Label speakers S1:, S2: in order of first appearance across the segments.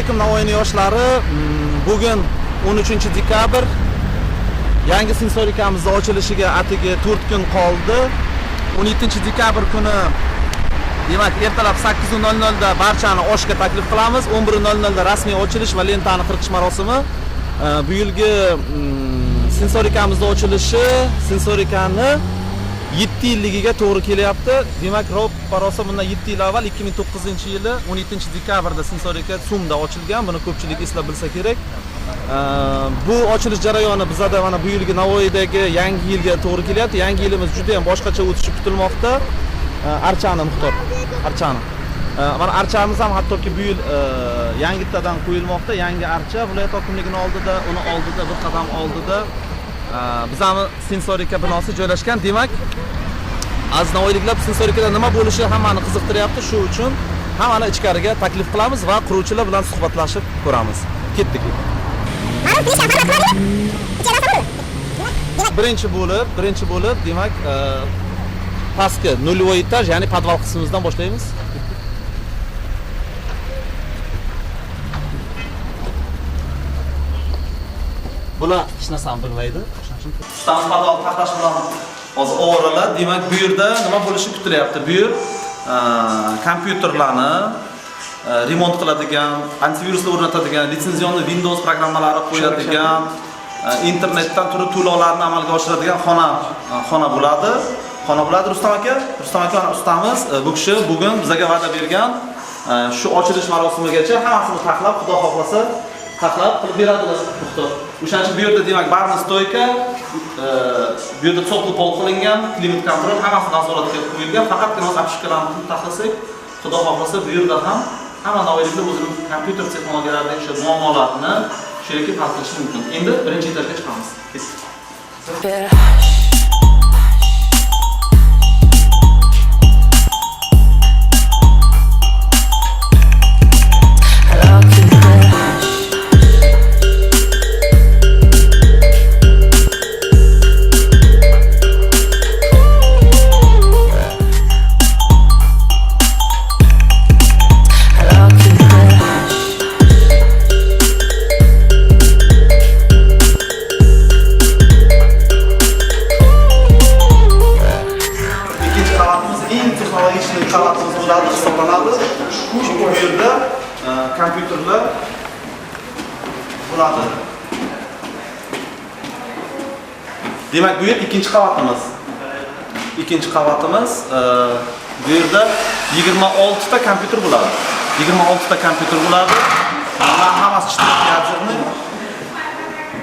S1: alaykum Navoiyning yoshlari. Bugun 13-dekabr yangi sensorikamizni ochilishiga atigi 4 kun qoldi. 17-dekabr kuni demak ertalab 8:00 da barchani oshga taklif qilamiz. 11:00 da rasmiy ochilish va lentani qirqish marosimi. Bu yilgi sensorikamizni ochilishi sensorikani 7 yilligiga to'g'ri kelyapti. Demak, ro'parosa bundan 7 yil avval 2009-yili 17-dekabrda sensorika Sumda ochilgan. Buni ko'pchilik eslab bilsa kerak. Bu ochilish jarayoni bizda mana bu yilgi Navoiydagi yangi yilga to'g'ri kelyapti. Yangi yilimiz juda ham boshqacha o'tishi kutilmoqda. Archani muxtor, archani. Mana archamiz ham hattoki bu yil yangitadan qo'yilmoqda. Yangi archa viloyat hokimligining oldida, uni oldida bir qadam oldida bizning sensorika binosi joylashgan. Demak, aziz navoiyliklar, sensorikada nima bo'lishi hammani qiziqtiryapti. Shu uchun hammani ichkariga taklif qilamiz va quruvchilar bilan suhbatlashib ko'ramiz. Ketdik. Birinchi bo'lib, demak, pastki nulvoy etaj, ya'ni podval qismimizdan boshlaymiz. Bular hech narsani bilmaydi. Ustamiz podval taxlash bilan hozir o'g'rilar. Demak, bu yerda nima bo'lishi kutilyapti? Bu yer kompyuterlarni remont qiladigan, antivirusni o'rnatadigan, litsenzionni Windows programmalari qo'yadigan, internetdan turli to'lovlarni amalga oshiradigan xona bo'ladi. Rustam aka ustamiz bu kishi bugun bizga va'da bergan shu ochilish marosimigacha hammasini taxlab, xudo xohlasa taxlab qilib beradilar. O'shaning uchun bu yerda demak barni stoyka, bu yerda cho'qli pol qilingan, klimat kontrol hammasi nazoratga qo'yilgan. Faqatgina o'z apshikalarini taxlasak, xudo xohlasa bu yerda ham hamma navoiyliklar o'zining kompyuter texnologiyalaridagi o'sha muammolarni shu yerga hal qilishi mumkin. Endi birinchi etajga chiqamiz. Çünkü bu yerda kompyuterlar bo'ladi. Demak, bu yer ikkinchi qavatimiz. Bu yerda 26 ta kompyuter bo'ladi. 26 ta kompyuter bo'ladi. Hammasi 4 yadrli.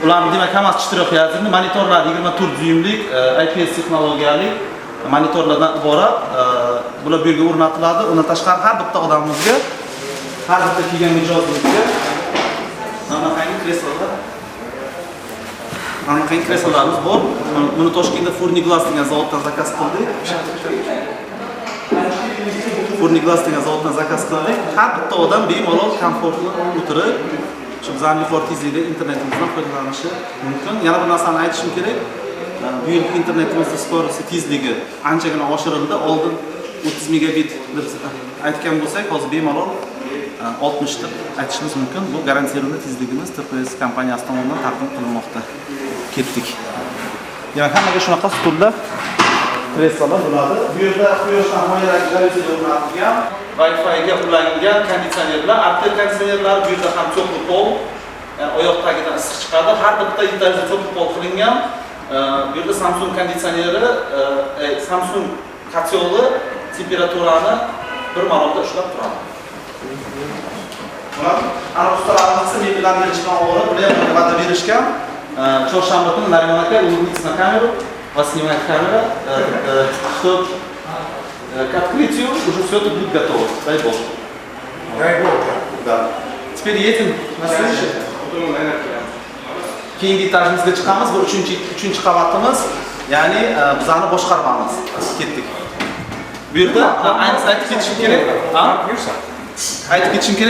S1: Ularning demak hammasi 4 yadrli. Monitorlar 24 dyuymlik IPS texnologiyali monitorlardan iborat. Bular bu yerga o'rnatiladi. Undan tashqari har bitta odamimizga, har bitta kelgan mijozimizga mana qanday kreslolarimiz bor. Buni Toshkentda Furniglas degan zavoddan zakaz qildik. Har bitta odam bemalol komfortli o'tirib, shu bizning fortizida internetimizdan foydalanishi mumkin. Yana bir narsani aytishim kerak. Bu yil internetimizning skorosi tezligi anchagina oshirildi. Oldin 30 megabit deb aytgan bo'lsak, hozir bemalol 60 deb aytishimiz mumkin. Bu garantiyali tezligimiz TPS kompaniyasi tomonidan taqdim qilinmoqda. Ketdik. Demak, hammaga shunaqa stullar, kreslolar bo'ladi. Bu yerda quyoshdan himoyalovchi jaluziga o'rnatilgan, Wi-Fi ga ulangan konditsionerlar, artel konditsionerlari, bu yerda ham cho'qli pol, ya'ni oyoq tagidan issiq chiqadi. Har bitta etajda cho'qli pol qilingan. Bu yerda Samsung konditsioneri, Samsung kotyoli temperaturani bir marotaba ushlab turadi. Ana ustalarimiz mebellantirishdan oldin bular ham va'da berishgan. Chorshanba kuni Narimon aka ulg'itni kameru va снимать камера, что к открытию уже все это будет готово. Дай Бог. Да. Теперь едем на следующий. Keyingi etajimizga chiqamiz. Bu 3-chi qavatimiz, ya'ni bizning boshqarmamiz. Ketdik. Bu yerda ayniqsa aytib ketishim kerak.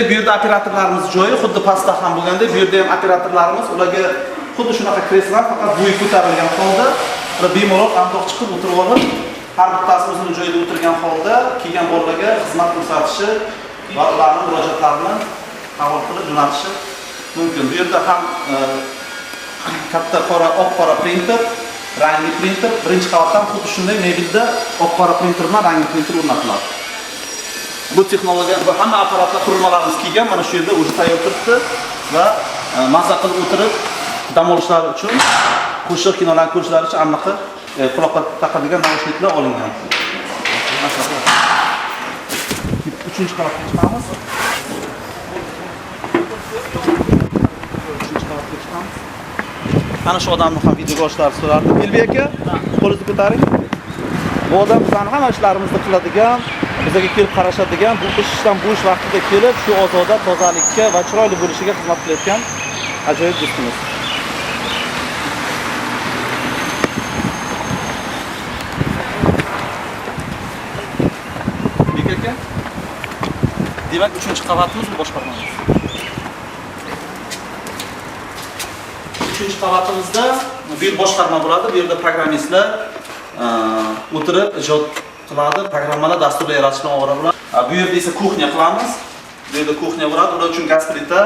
S1: Bu yerda operatorlarimiz joyi xuddi pastda ham bo'lgandek, bu yerda ham operatorlarimiz ularga xuddi shunaqa kreslolar, faqat bo'yi ko'tarilgan holda, ular bemalol andoq chiqib o'tirib olib, har bittasi o'zining joyida o'tirgan holda kelgan bolalarga xizmat ko'rsatishi va ularning murojaatlarini qabul qilib jo'natishi mumkin. Bu yerda ham katta qora oq qora printer, rangli printer, birinchi qavatdan xuddi shunday mebelda oq qora printer bilan rangli printer o'rnatiladi. Bu texnologiya va hamma apparatlar qurilmalarimiz kelgan, mana shu yerda o'zi tayyor turibdi va mazza qilib o'tirib dam olishlari uchun, qo'shiq kinolarni ko'rishlari uchun anaqa quloqqa taqadigan naushniklar olingan. Uchinchi qavatga chiqamiz. Ana shu odamni ham videoga olishlarini so'rardim. Elbek aka, qo'lingizni ko'taring. Bu odam bizning hamma ishlarimizni qiladigan, bizga kelib qarashadigan, bu ishdan bo'sh vaqtida kelib, shu ozoda tozalikka va chiroyli bo'lishiga xizmat qilayotgan ajoyib do'stimiz. Elbek aka, demak 3-qavatimiz bu boshqarmamiz. 3-qavatimizda bu yer boshqarma bo'ladi. Bu yerda programmistlar o'tirib ijod qiladi, programmalar, dasturlar yaratishni ovora bo'ladi. Bu yerda esa kuxnya qilamiz. Bu yerda kuxnya bo'ladi. Ular uchun gaz plita,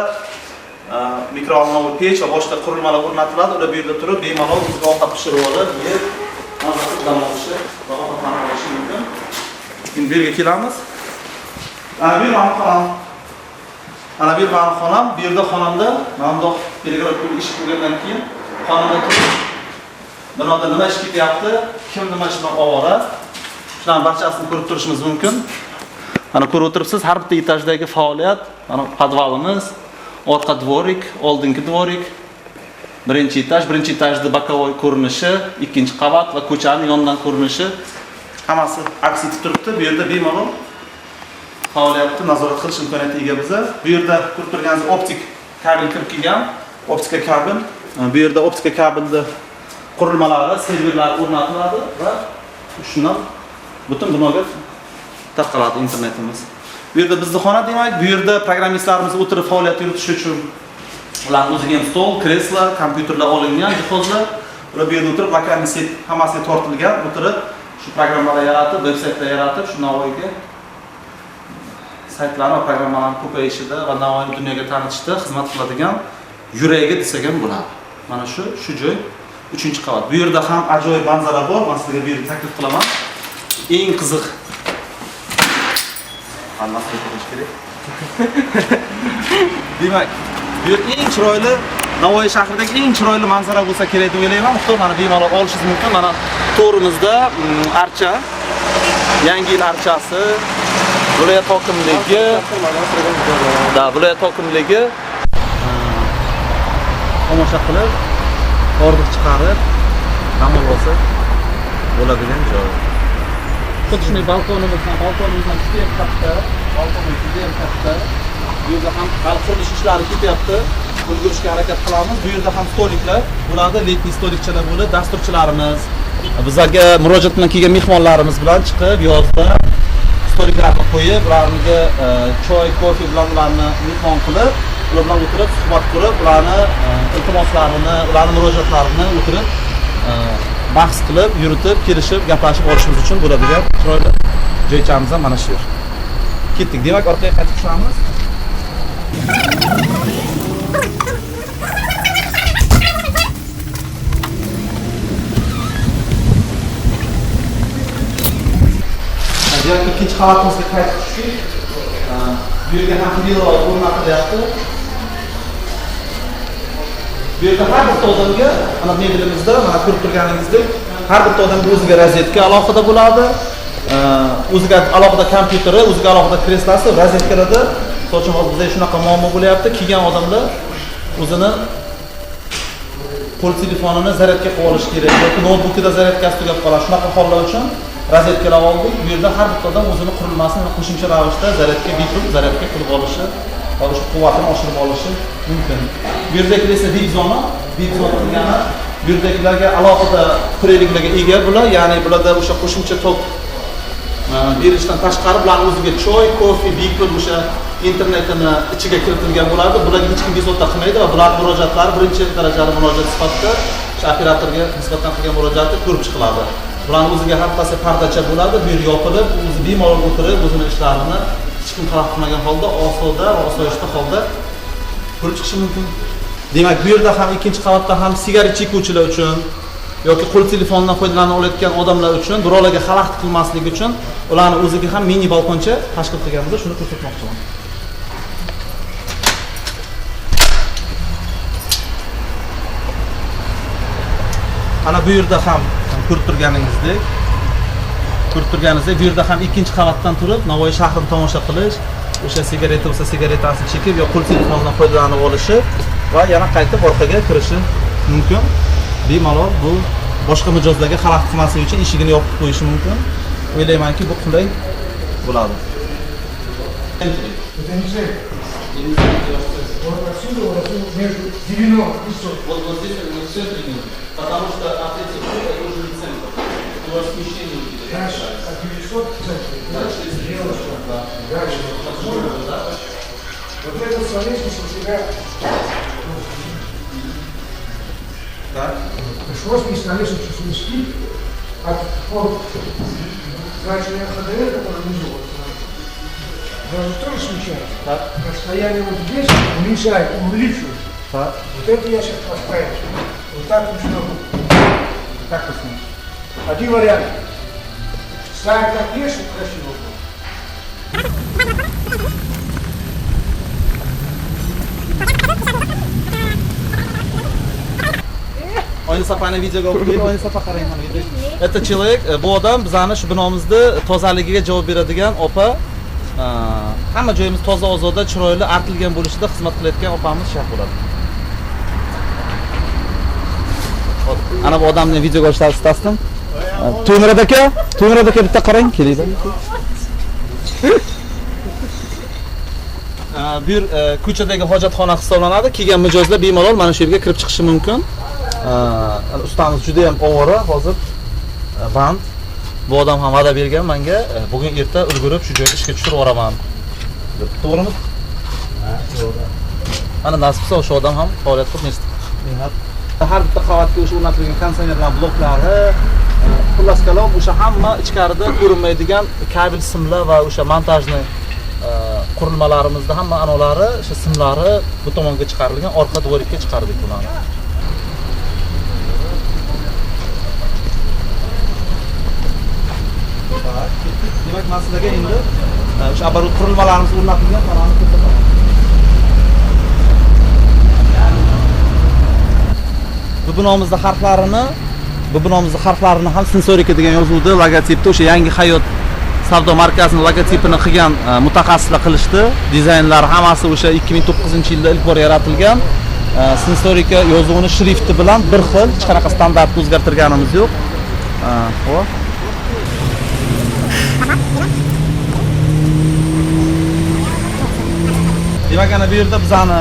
S1: mikrovolnovый pech va boshqa qurilmalar o'rnatiladi. Ular bu yerda turib bemalol o'ziga ovqat pishirib olib, yeb, mazza qilib dam olishi va ovqatlanib olishi mumkin. Endi bu yerga kelamiz. Bu yer xonam. Ana bu xonam, bu yerda xonamda mana telegraf ish qilgandan keyin xonamda turib binoda nima ish ketyapti, kim nima ish bilan ovora, shularning barchasini ko'rib turishimiz mumkin. Mana ko'rib o'tiribsiz, har bitta etajdagi faoliyat, mana podvalimiz, orqa dvorik, oldingi dvorik, birinchi etajda bokovoy ko'rinishi, ikkinchi qavat va ko'chaning yondan ko'rinishi hammasi aks etib turibdi. Bu yerda bemalol faoliyatni nazorat qilish imkoniyatiga ega biza. Bu yerda ko'rib turganingiz optik kabel kirib kelgan, optika kabel. Bu yerda optika kabelni qurilmalari, serverlar o'rnatiladi va shundan butun binoga tarqaladi internetimiz. Bu yerda bizning xona demak, bu yerda programmistlarimiz o'tirib faoliyat yuritishi uchun ularning o'ziga ham stol, kreslo, kompyuterlar olingan, jihozlar. Ular bu yerda o'tirib vakalni set hammasi tortilgan, o'tirib shu programmalar yaratib, veb-saytlar yaratib, shu Navoiyga saytlar va programmalarning ko'payishida va Navoiyni dunyoga tanitishda xizmat qiladigan yuragi desak ham bo'ladi. Mana shu joy 3-qavat. Bu yerda ham ajoyib manzara bor. Men sizga bu yerni taklif qilaman. Eng qiziq hammasi ko'rish kerak. Demak, bu yer eng chiroyli Navoiy shahridagi eng chiroyli manzara bo'lsa kerak deb o'ylayman. Xudo mana bemalol olishingiz mumkin. Mana to'g'rimizda archa, Yangi yil archasi, viloyat hokimligi, viloyat hokimligi tomosha qilib, hordiq chiqarib, dam olsa bo'ladigan joy. Xuddi shunday balkonimiz ham juda ham katta, balkonimiz juda ham katta. Bu yerda ham hali qurilish ishlari ketyapti. Ulgurishga harakat qilamiz. Bu yerda ham stoliklar bo'ladi, letniy stolikchalar bo'ladi, dasturchilarimiz bizga murojaat bilan kelgan mehmonlarimiz bilan chiqib, yozda stoliklarni qo'yib, ularga choy, kofe bilan ularni mehmon qilib, ular bilan o'tirib, suhbat qurib, ularni iltimoslarini, ularning murojaatlarini o'tirib, bahs qilib, yuritib, kelishib, gaplashib olishimiz uchun bo'ladigan chiroyli joychamiz ham mana shu yer. Ketdik. Demak, orqaga qaytib tushamiz. Demak, ikkinchi qavatimizga qaytib tushdik. Bu yerga ham videolar o'rnatilyapti. Bu yerda har bir odamga, mana mebelimizda, mana ko'rib turganingizdek, har bir odamga o'ziga rozetka alohida bo'ladi. O'ziga alohida kompyuteri, o'ziga alohida kreslosi, rozetkalarda, so'chim hozir bizda shunaqa muammo bo'lyapti. Kelgan odamlar o'zini qo'l telefonini zaryadga qo'yib olish kerak yoki noutbukida zaryadkasi tugab qoladi. Shunaqa hollar uchun rozetkalar oldik. Bu yerda har bir odam o'zini qurilmasini qo'shimcha ravishda zaryadga bepul zaryadga qilib olishi, shu quvvatini oshirib olishi mumkin. Bu yerdagilar esa vibzon qilgani, bu yerdagilarga alohida qulayliklarga ega bular, ya'ni bularda o'sha qo'shimcha tok berishdan tashqari bilan o'ziga choy, kofe, bepul o'sha internetini ichiga kiritilgan bo'ladi. Bularga hech kim bezovta qilmaydi va bular murojaatlari birinchi darajali murojaat sifatida o'sha operatorga nisbatan qilgan murojaati ko'rib chiqiladi. Bularning o'ziga haftasi pardacha bo'ladi, bu yer yopilib, o'zi bemalol o'tirib, o'zining ishlarini hech kim xalaqit qilmagan holda, osoda va osoyishta holda ko'rib chiqishi mumkin. Demak, bu yerda ham ikkinchi qavatda ham sigaret chekuvchilar uchun yoki qo'l telefonidan foydalanib olayotgan odamlar uchun, birovlarga xalaqit qilmaslik uchun ularning o'ziga ham mini balkoncha tashkil qilganmiz, shuni ko'rsatmoqchiman. Ana bu yerda ham ko'rib turganingizdek, bu yerda ham ikkinchi qavatdan turib Navoiy shahrini tomosha qilish, o'sha sigareta bo'lsa sigaretasini chekib yo qo'l telefonidan foydalanib olishi va yana qaytib orqaga kirishi mumkin. Bemalol bu boshqa mijozlarga xalaqit qilmaslik uchun eshigini yopib qo'yishi mumkin. O'ylaymanki, bu qulay bo'ladi.
S2: Вот отсюда, между 90 и 100.
S1: Вот здесь мы в центре, потому что от этих это уже не центр. У вас смещение будет.
S2: Дальше от 900 к центру.
S1: Дальше
S2: девушка.
S1: да.
S2: Дальше.
S1: Да.
S2: Вот этот столешница у тебя.
S1: Так.
S2: Пришлось мне столешницу сместить от формы. Значит, я ходовер, который внизу. Даже тоже смещается.
S1: Так.
S2: Расстояние вот здесь уменьшает, увеличивает.
S1: Так.
S2: Вот это я сейчас поставил. Вот так нужно.
S1: Так посмотрим.
S2: Один вариант. Ставим так леший, красиво будет.
S1: Oyna sapani videoga olib qo'ying, oyna sapa qarang mana video. Это человек, bu odam bizani shu binomizni tozaligiga javob beradigan opa. Hamma joyimiz toza, ozoda, chiroyli, artilgan bo'lishida xizmat qilayotgan opamiz shart bo'ladi. Ana bu odamni videoga olishni istasdim. To'ymirad aka bitta qarang, kelingda. Bu yer ko'chadagi hojatxona hisoblanadi. Kelgan mijozlar bemalol mana shu yerga kirib chiqishi mumkin. Ustamiz juda ham ovora, hozir band. Bu odam ham va'da bergan menga, bugun erta ulgurib shu joyga ishga tushirib yuboraman. To'g'rimi? Ha, to'g'ri. Ana nasib bo'lsa o'sha odam ham faoliyat qilib mehnat. Har bitta qavatga o'sha o'rnatilgan konditsionerlar bloklari, xullas kalom o'sha hamma ichkarida ko'rinmaydigan kabel simlar va o'sha montajni qurilmalarimizda hamma anolari, o'sha simlari bu tomonga chiqarilgan, orqa dvorikka chiqardik bularni. Demak, masalaga endi o'sha оборот qurilmalarimiz o'rnatilgan xonani ko'rsataman. Bu binomizda harflarini ham sensorika degan yozuvda logotipda o'sha Yangi hayot savdo markazining logotipini qilgan mutaxassislar qilishdi. Dizaynlari hammasi o'sha 2009-yilda ilk bor yaratilgan. Sensorika yozuvining shrifti bilan bir xil, hech qanaqa standartni o'zgartirganimiz yo'q. Xo'p. Demak, ana bu yerda bizani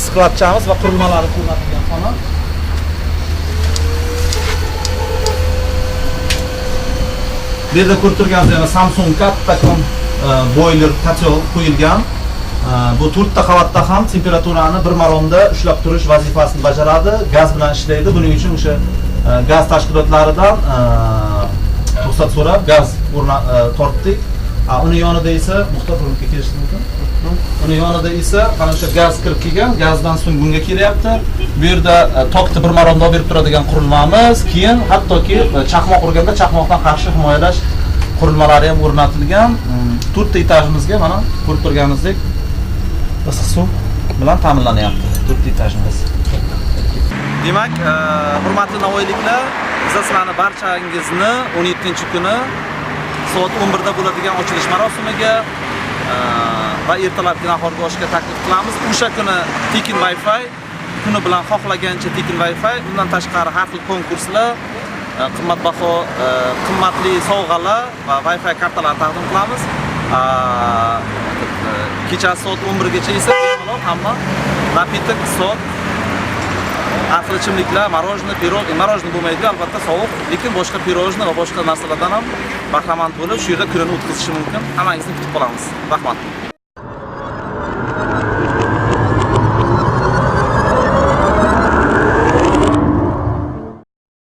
S1: skladchamiz va qurilmalari o'rnatilgan xona. Bu yerda ko'rib turganingizdek, Samsung kattakon boiler kotel qo'yilgan. Bu 4 ta qavatda ham temperaturani bir maromda ushlab turish vazifasini bajaradi. Gaz bilan ishlaydi. Buning uchun o'sha gaz tashkilotlaridan ruxsat so'rab gaz tortdik. Uni yonida esa muxtorlikka kelish mumkin. Uni yonida esa mana o'sha gaz kirib kelgan, gazdan so'ng bunga kelyapti. Bu yerda tokni bir maromda berib turadigan qurilmamiz, keyin hattoki chaqmoq urganda chaqmoqdan qarshi himoyalash qurilmalari ham o'rnatilgan. 4 ta etajimizga mana ko'rib turganingizdek issiq suv bilan ta'minlanyapti 4 ta etajimiz. Demak, hurmatli navoiyliklar, biz sizlarni barchangizni 17-kuni soat 11 da bo'ladigan ochilish marosimiga va ertalabki nahorga olishga taklif qilamiz. O'sha kuni tekin Wi-Fi, kuni bilan xohlagancha tekin Wi-Fi, bundan tashqari har xil konkurslar, qimmatbaho, qimmatli sovg'alar va Wi-Fi kartalarni taqdim qilamiz. Kechasi soat 11 gacha esa bemalol hamma napitak, soat, har xil ichimliklar, marojniy, pirog, marojniy bo'lmaydi albatta sovuq, lekin boshqa pirojniy va boshqa narsalardan ham bahramand bo'lib, shu yerda kunini o'tkazishi mumkin. Hammangizni kutib qolamiz. Rahmat.